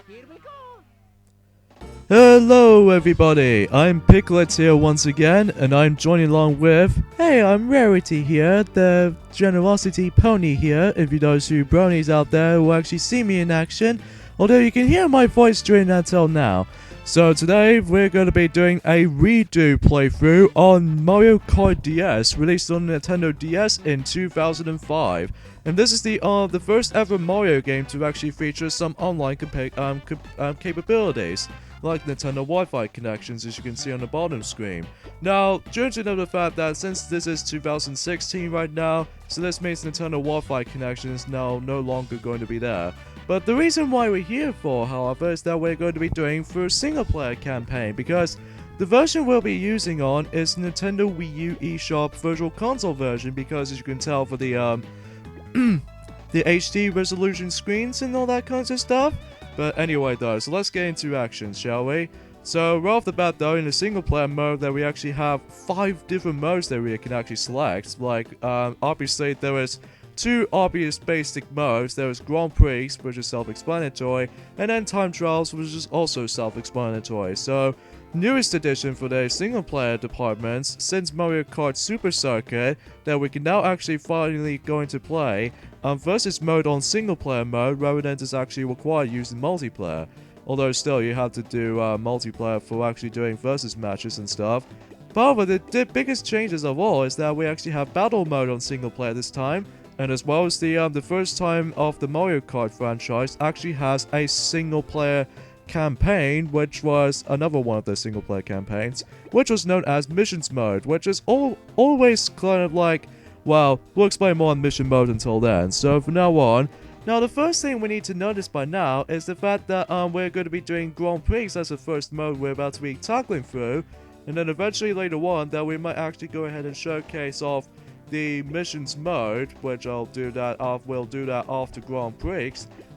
Here we go! Hello everybody, I'm Piglet here once again, and I'm joining along with, hey, I'm Rarity here, the Generosity Pony here, if you those who bronies out there who actually see me in action, although you can hear my voice during until now. So today we're going to be doing a redo playthrough on Mario Kart DS, released on Nintendo DS in 2005. And this is the first ever Mario game to actually feature some online capabilities, like Nintendo Wi-Fi connections, as you can see on the bottom screen. Now, due to the fact that since this is 2016 right now, so this means Nintendo Wi-Fi connection is now no longer going to be there. But the reason why we're here for, however, is that we're going to be doing for a single-player campaign, because the version we'll be using on is Nintendo Wii U eShop Virtual Console version, because as you can tell for the the HD resolution screens and all that kinds of stuff. But anyway though, so let's get into action, shall we? So right off the bat though, in the single player mode that we actually have 5 different modes that we can actually select. Like obviously there is 2 obvious basic modes. There is Grand Prix, which is self-explanatory, and then Time Trials, which is also self-explanatory. So newest addition for the single player departments since Mario Kart Super Circuit that we can now actually finally go into play versus mode on single player mode rather than just actually require using multiplayer. Although still you have to do multiplayer for actually doing versus matches and stuff. However, the biggest changes of all is that we actually have battle mode on single player this time, and as well as the first time of the Mario Kart franchise actually has a single player campaign, which was another one of the single player campaigns, which was known as missions mode, which is always kind of like, well, we'll explain more on mission mode until then. So from now on, now the first thing we need to notice by now is the fact that we're going to be doing Grand Prix as the first mode we're about to be tackling through, and then eventually later on that we might actually go ahead and showcase off the missions mode, which we'll do that after Grand Prix.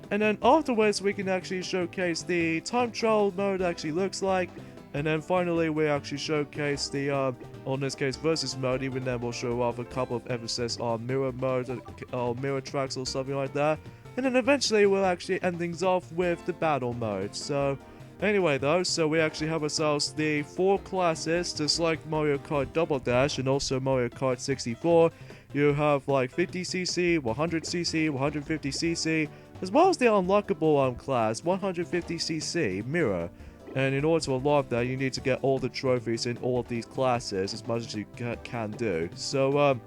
And then afterwards we can actually showcase the time trial mode actually looks like. And then finally we actually showcase the, on this case, versus mode. Even then we'll show off a couple of emphasis on mirror mode or mirror tracks or something like that. And then eventually we'll actually end things off with the battle mode. So anyway though, so we actually have ourselves the 4 classes, just like Mario Kart Double Dash and also Mario Kart 64. You have like 50cc, 100cc, 150cc, as well as the unlockable class 150cc mirror. And in order to unlock that, you need to get all the trophies in all of these classes as much as you can do. So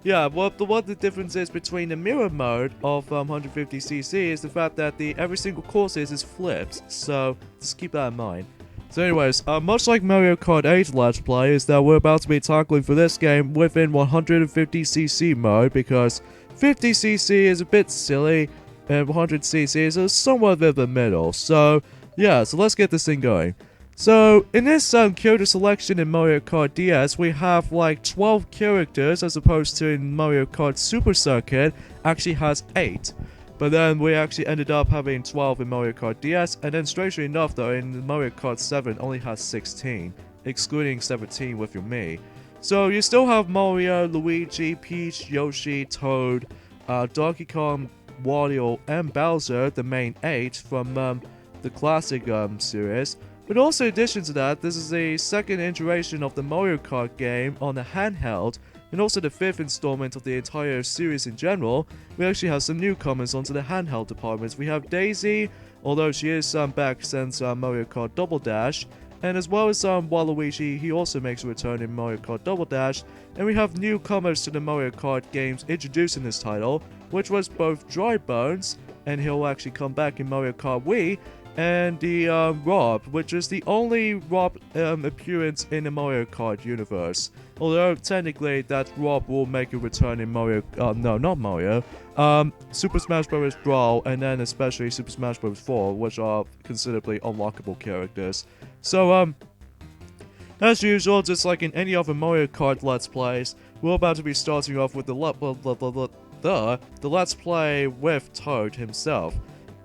yeah, what the difference is between the mirror mode of 150cc is the fact that every single course is flipped. So just keep that in mind. So anyways, much like Mario Kart 8 Let's Play, is that we're about to be tackling for this game within 150cc mode, because 50cc is a bit silly and 100cc is somewhat in the middle. So yeah, so let's get this thing going. So in this character selection in Mario Kart DS, we have like 12 characters, as opposed to in Mario Kart Super Circuit actually has 8. But then we actually ended up having 12 in Mario Kart DS, and then strangely enough though, in Mario Kart 7 only has 16, excluding 17 with your Mii. So you still have Mario, Luigi, Peach, Yoshi, Toad, Donkey Kong, Wario, and Bowser, the main 8 from the classic series. But also in addition to that, this is the second iteration of the Mario Kart game on the handheld, and also the 5th installment of the entire series in general. We actually have some newcomers onto the handheld departments. We have Daisy, although she is back since Mario Kart Double Dash, and as well as Waluigi, he also makes a return in Mario Kart Double Dash. And we have newcomers to the Mario Kart games introduced in this title, which was both Dry Bones, and he'll actually come back in Mario Kart Wii, and the Rob, which is the only Rob appearance in the Mario Kart universe. Although technically that Rob will make a return in Mario, no, not Mario, Super Smash Bros. Brawl, and then especially Super Smash Bros. 4, which are considerably unlockable characters. So as usual, just like in any other Mario Kart Let's Plays, we're about to be starting off with the Let's Play with Toad himself.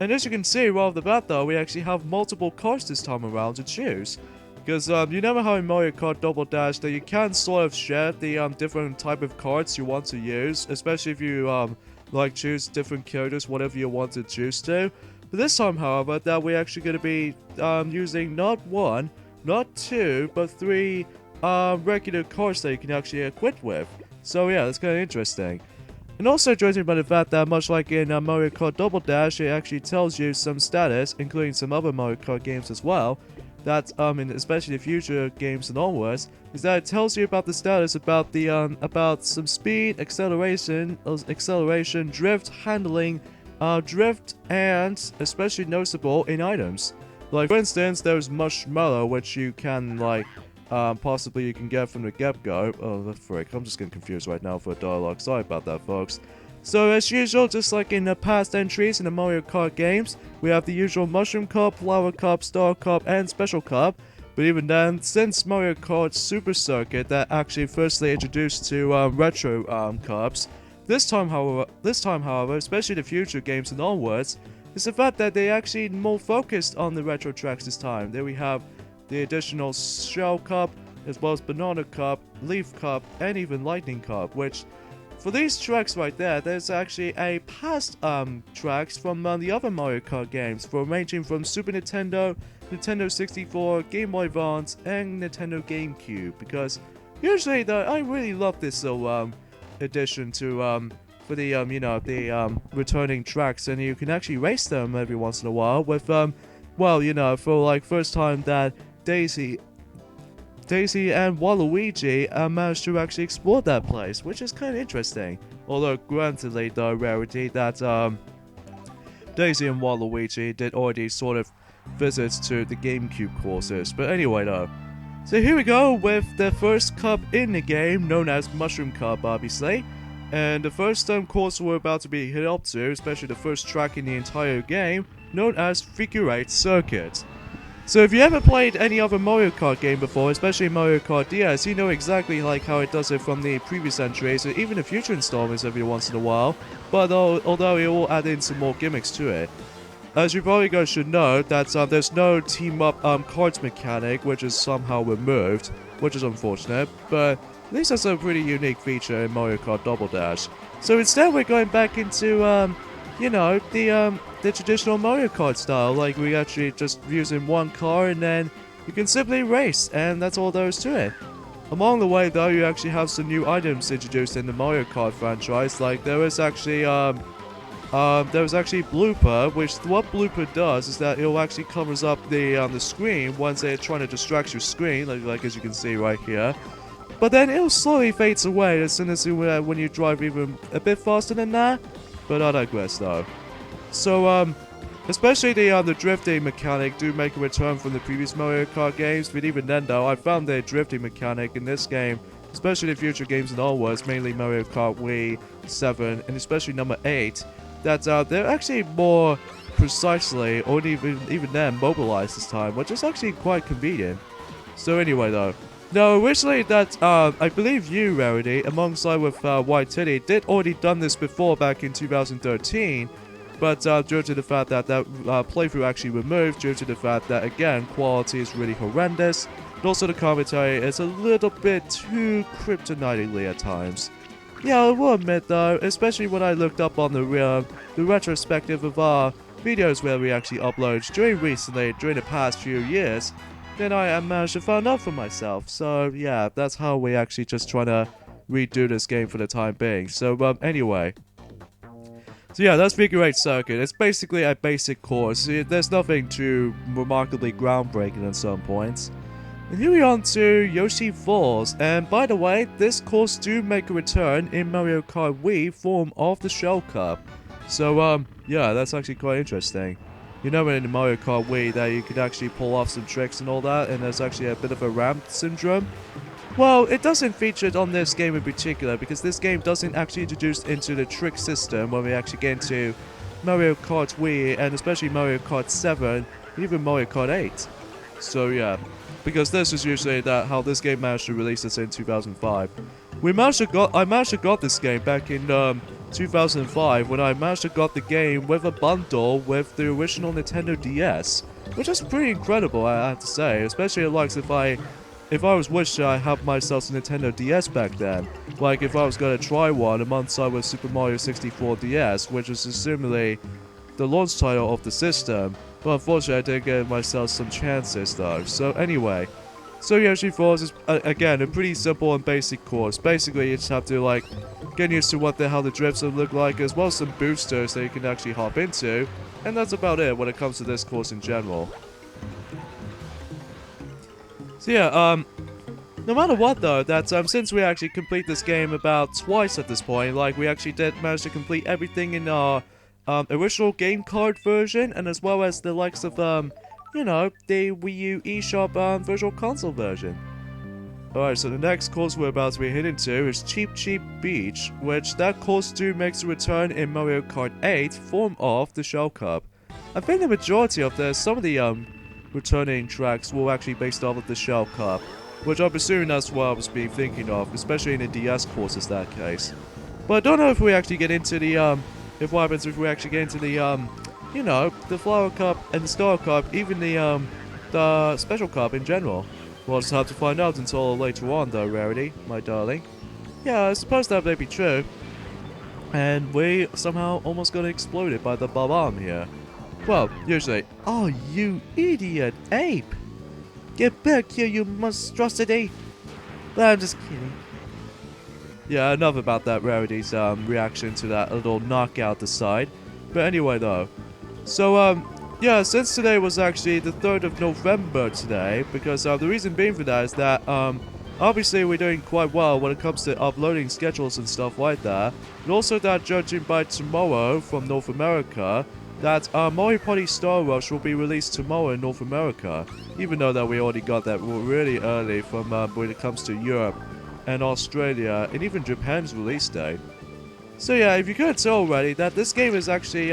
And as you can see right off the bat though, we actually have multiple cars this time around to choose. Because you know how in Mario Kart Double Dash that you can sort of share the different type of cards you want to use, especially if you like choose different characters, whatever you want to choose to. But this time, however, that we're actually going to be using not 1, not 2, but 3 regular cars that you can actually equip with. So yeah, that's kind of interesting. And also judging by the fact that much like in Mario Kart Double Dash, it actually tells you some status, including some other Mario Kart games as well, that in especially the future games and onwards, is that it tells you about the status about the about some speed, acceleration, drift, handling, drift, and especially noticeable in items. Like for instance, there's Marshmallow, which you can like possibly you can get from the get-go. Oh, the frick, I'm just getting confused right now for a dialogue. Sorry about that, folks. So as usual, just like in the past entries in the Mario Kart games, we have the usual Mushroom Cup, Flower Cup, Star Cup, and Special Cup. But even then, since Mario Kart Super Circuit that actually firstly introduced to retro cups, this time, however, especially the future games and onwards, is the fact that they actually more focused on the retro tracks this time. There we have the additional Shell Cup, as well as Banana Cup, Leaf Cup, and even Lightning Cup, which for these tracks right there, there's actually a past tracks from the other Mario Kart games, ranging from Super Nintendo, Nintendo 64, Game Boy Advance, and Nintendo GameCube. Because usually, though, I really love this little addition to for the the returning tracks, and you can actually race them every once in a while with well, for like first time that Daisy and Waluigi managed to actually explore that place, which is kind of interesting. Although, grantedly, though, Rarity, that Daisy and Waluigi did already sort of visits to the GameCube courses. But anyway, though. So here we go with the first cup in the game, known as Mushroom Cup, obviously. And the first course we're about to be hit up to, especially the first track in the entire game, known as Figure 8 Circuit. So if you ever played any other Mario Kart game before, especially Mario Kart DS, you know exactly like how it does it from the previous entries, or even the future installments every once in a while, but although it will add in some more gimmicks to it. As you probably guys should know, that there's no team-up cards mechanic, which is somehow removed, which is unfortunate, but at least that's a pretty unique feature in Mario Kart Double Dash. So instead we're going back into, the traditional Mario Kart style, like we actually just using one car and then you can simply race, and that's all there is to it. Along the way though, you actually have some new items introduced in the Mario Kart franchise, like there was actually Blooper, which what Blooper does is that it'll actually covers up the screen once they're trying to distract your screen, like as you can see right here. But then it'll slowly fades away as soon as when you drive even a bit faster than that. But I digress though. So especially the drifting mechanic do make a return from the previous Mario Kart games, but even then though, I found the drifting mechanic in this game, especially the future games and onwards, mainly Mario Kart Wii 7 and especially number 8, that they're actually more precisely, or even then, mobilized this time, which is actually quite convenient. So anyway though, now originally that I believe you, Rarity, alongside with White Titty, did already done this before back in 2013, but due to the fact that playthrough actually removed, due to the fact that again quality is really horrendous, and also the commentary is a little bit too kryptonitely at times. Yeah, I will admit though, especially when I looked up on the retrospective of our videos where we actually uploaded during the past few years, then I managed to find out for myself. So yeah, that's how we actually just trying to redo this game for the time being. So anyway. So yeah, that's Figure 8 Circuit. It's basically a basic course. There's nothing too remarkably groundbreaking at some points. And here we are on to Yoshi Falls. And by the way, this course do make a return in Mario Kart Wii form of the Shell Cup. So yeah, that's actually quite interesting. You know in the Mario Kart Wii that you could actually pull off some tricks and all that, and there's actually a bit of a ramp syndrome. Well, it doesn't feature it on this game in particular, because this game doesn't actually introduce into the trick system when we actually get into Mario Kart Wii, and especially Mario Kart 7, and even Mario Kart 8. So yeah, because this is usually how this game managed to release this in 2005. I managed to got this game back in 2005 when I managed to got the game with a bundle with the original Nintendo DS, which is pretty incredible, I have to say, especially like if I was wished I had myself a Nintendo DS back then. Like if I was gonna try one alongside with Super Mario 64 DS, which is assumedly the launch title of the system, but unfortunately I did give myself some chances though. So anyway, so Yoshi Falls is again a pretty simple and basic course. Basically you just have to like get used to what the hell the drifts will look like, as well as some boosters that you can actually hop into, and that's about it when it comes to this course in general. So yeah, no matter what though, that since we actually complete this game about twice at this point, like we actually did manage to complete everything in our original game card version, and as well as the likes of you know, the Wii U eShop virtual console version. Alright, so the next course we're about to be heading to is Cheep Beach, which that course do makes a return in Mario Kart 8 form of the Shell Cup. I think the majority of some of the returning tracks were actually based off of the Shell Cup, which I'm assuming that's what I was thinking of, especially in the DS course is that case. But I don't know if we actually get into the if what happens if we actually get into the you know, the Flower Cup and the Star Cup, even the Special Cup in general. We'll just have to find out until later on though, Rarity, my darling. Yeah, I suppose that may be true. And we somehow almost got exploded by the Bob-omb here. Well, usually, oh you idiot ape! Get back here, you monstrosity! But I'm just kidding. Yeah, enough about that Rarity's reaction to that little knockout aside. But anyway though, so yeah, since today was actually the 3rd of November today, because the reason being for that is that obviously we're doing quite well when it comes to uploading schedules and stuff like that, and also that judging by tomorrow from North America, that Mario Party Star Rush will be released tomorrow in North America, even though that we already got that really early from when it comes to Europe and Australia and even Japan's release date. So yeah, if you couldn't tell already, that this game is actually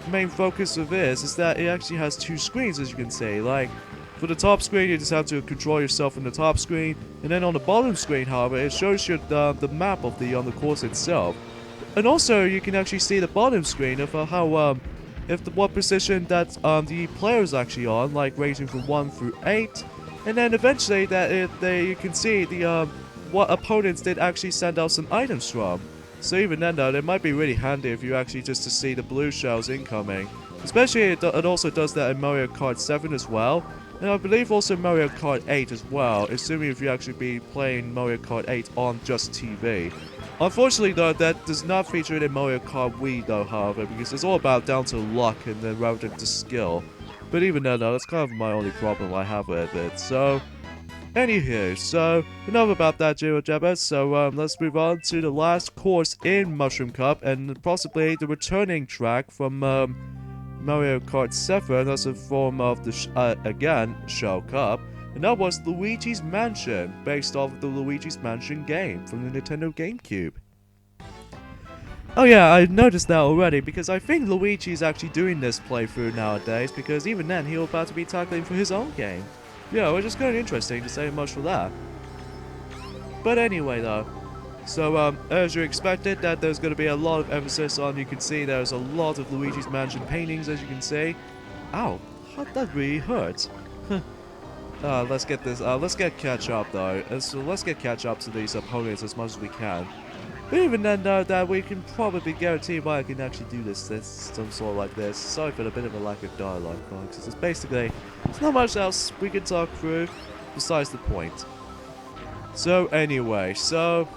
main focus of this is that it actually has 2 screens, as you can see. Like for the top screen you just have to control yourself on the top screen, and then on the bottom screen however it shows you the map of the course itself. And also you can actually see the bottom screen of how what position that the player is actually on, like rating from 1 through 8, and then eventually that you can see the what opponents did actually send out some items from. So even then though, it might be really handy if you actually just to see the blue shells incoming. Especially it also does that in Mario Kart 7 as well. And I believe also Mario Kart 8 as well, assuming if you actually be playing Mario Kart 8 on just TV. Unfortunately though, that does not feature it in Mario Kart Wii though, however, because it's all about down to luck and then rather than to skill. But even then though, that's kind of my only problem I have with it, so... Anywho, so enough about that Jibber Jabber, so let's move on to the last course in Mushroom Cup, and possibly the returning track from Mario Kart 7, that's a form of the, again, Shell Cup, and that was Luigi's Mansion, based off of the Luigi's Mansion game from the Nintendo GameCube. Oh yeah, I noticed that already, because I think Luigi's actually doing this playthrough nowadays, because even then he was about to be tackling for his own game. Yeah, which is kind of interesting to say much for that. But anyway though, so as you expected, that there's going to be a lot of emphasis on, you can see there's a lot of Luigi's Mansion paintings, as you can see. Ow, that really hurt. Let's get this, let's get catch up though. So let's get catch up to these opponents as much as we can. But even then though, that we can probably guarantee why I can actually do this some sort of like this. Sorry for the bit of a lack of dialogue, folks. It's basically, there's not much else we can talk through besides the point. So anyway, so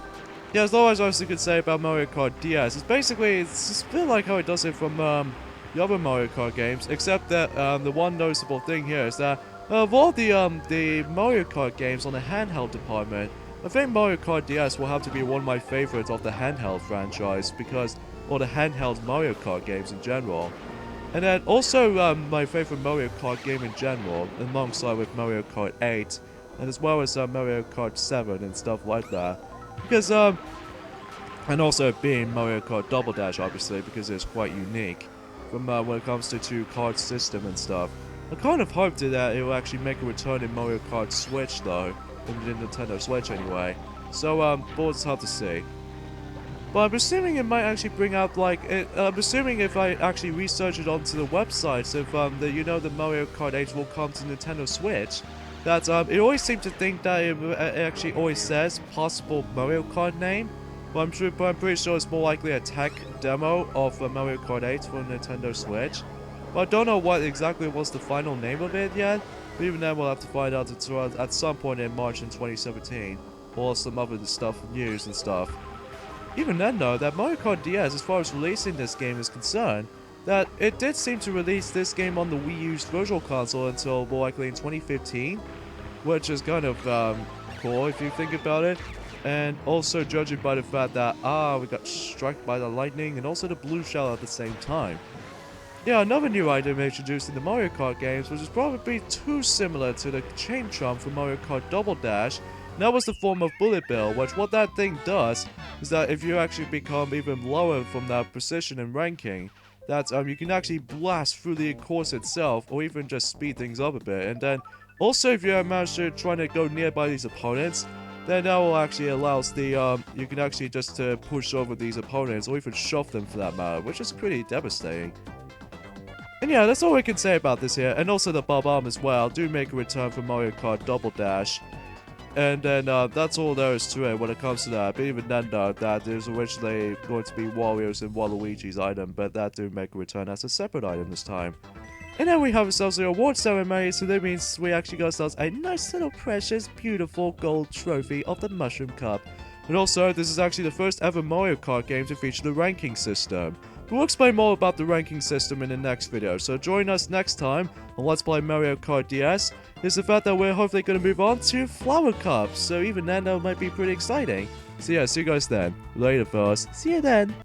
yeah, there's not much else you could say about Mario Kart DS. It's basically, it's just a bit like how it does it from the other Mario Kart games, except that the one noticeable thing here is that of all the Mario Kart games on the handheld department, I think Mario Kart DS will have to be one of my favorites of the handheld franchise, because, or the handheld Mario Kart games in general. And then also my favorite Mario Kart game in general, alongside with Mario Kart 8, and as well as Mario Kart 7 and stuff like that. Because, and also being Mario Kart Double Dash obviously, because it's quite unique from when it comes to kart system and stuff. I kind of hoped that it will actually make a return in Mario Kart Switch though. In the Nintendo Switch anyway, so we'll just have to see. But I'm assuming it might actually bring out like I'm assuming if I actually research it onto the websites, if you know the Mario Kart 8 will come to Nintendo Switch, that it always seems to think that it actually always says possible Mario Kart name, but I'm pretty sure it's more likely a tech demo of Mario Kart 8 for Nintendo Switch. But I don't know what exactly was the final name of it yet, but even then we'll have to find out at some point in March in 2017, or some other stuff, news and stuff. Even then though, that Mario Kart DS, as far as releasing this game is concerned, that it did seem to release this game on the Wii U's Virtual Console until more likely in 2015, which is kind of cool if you think about it. And also judging by the fact that, we got struck by the lightning and also the blue shell at the same time. Yeah, another new item introduced in the Mario Kart games, which is probably too similar to the chain chomp from Mario Kart Double Dash, and that was the form of Bullet Bill, which what that thing does is that if you actually become even lower from that position and ranking, that you can actually blast through the course itself, or even just speed things up a bit. And then also if you manage to try to go nearby these opponents, then that will actually allows the you can actually just push over these opponents, or even shove them for that matter, which is pretty devastating. And yeah, that's all we can say about this here. And also the Bob-omb as well do make a return from Mario Kart Double Dash. And then that's all there is to it when it comes to that. But even then though, that is originally going to be Wario's and Waluigi's item, but that do make a return as a separate item this time. And then we have ourselves the award ceremony, so that means we actually got ourselves a nice little precious, beautiful gold trophy of the Mushroom Cup. And also, this is actually the first ever Mario Kart game to feature the ranking system. We'll explain more about the ranking system in the next video, so join us next time on Let's Play Mario Kart DS. Is the fact that we're hopefully going to move on to Flower Cups, so even then that might be pretty exciting. So yeah, see you guys then. Later fellas, see you then.